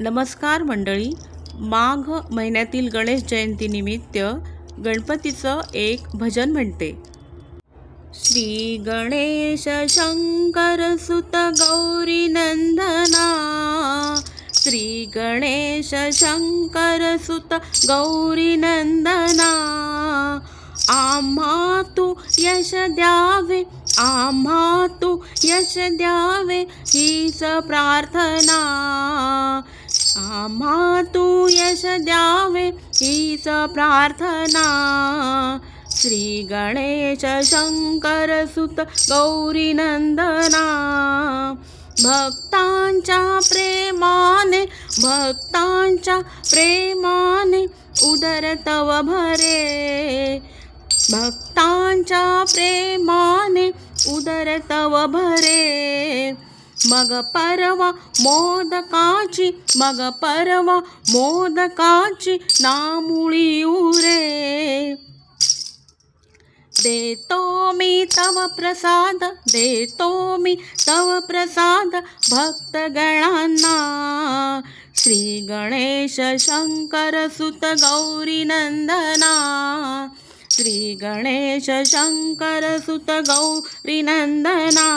नमस्कार मंडळी. माघ महिन्यातील गणेश जयंतीनिमित्त गणपतीचं एक भजन म्हणते. श्री गणेश शंकर सुत गौरी नंदना, श्री गणेश शंकर सुत गौरी नंदना, आम्हा तू यश द्यावे, आम्हा तू यश द्यावे, हीच प्रार्थना, आम्हा तू यश द्यावे, हीच प्रार्थना. श्री गणेश शंकर सुत गौरी नंदना, भक्तांच्या प्रेमाने, भक्तांच्या प्रेमाने उदर तव भरे, भक्तांच्या प्रेमाने उदर तव भरे. मग परवा मोदकाची, मग परवा मोदकाची नामुळी उरे. देतो मी तव प्रसाद, देतो मी तव प्रसाद भक्तगणांना. श्री गणेश शंकर सुत गौरी नंदना, श्री गणेश शंकर सुत गौरी नंदना,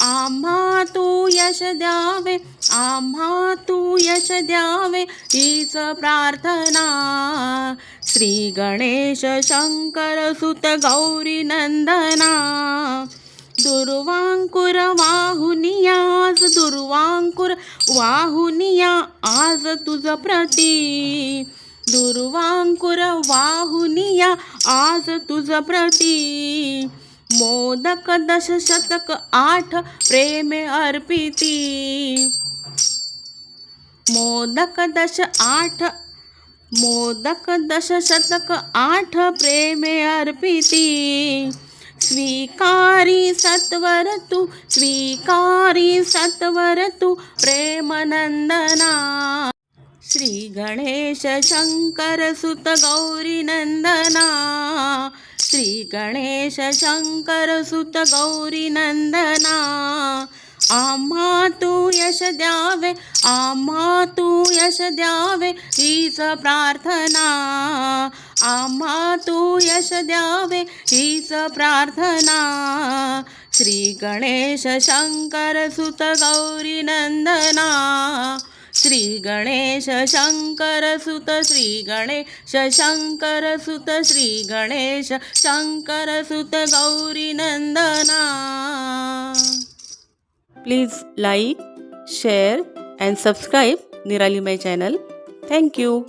आम्हा तू यश द्यावे, आम्हा तू यश द्यावे, हीच प्रार्थना. श्री गणेश शंकर सुत गौरी नंदना, दुर्वांकुर वाहुनिया आज, दुर्वांकुर वाहुनिया आज तुझ प्रती, दुर्वांकुर वाहुनिया आज तुझ प्रती. मोदक दश शतक 8 प्रेमे अर्पिती, मोदक दश 8, मोदक दश शतक 8 प्रेमे अर्पिती. स्वीकारी सत्वर तू, स्वीकारी सत्वर तू प्रेमनंदना. श्री गणेश शंकर सुत गौरी नंदना, श्री गणेश शंकर सुत गौरी नंदना, आम्हा तू यश द्यावे, आम्हा तू यश द्यावे, हीच प्रार्थना, आम्हा तू यश द्यावे, हीच प्रार्थना. श्री गणेश शंकर सुत गौरी नंदना, श्री गणेश शंकर सुत, श्री गणेश शंकर सुत, श्री गणेश शंकर सुत गौरी नंदना. Please like, share and subscribe Nirali my channel. Thank you.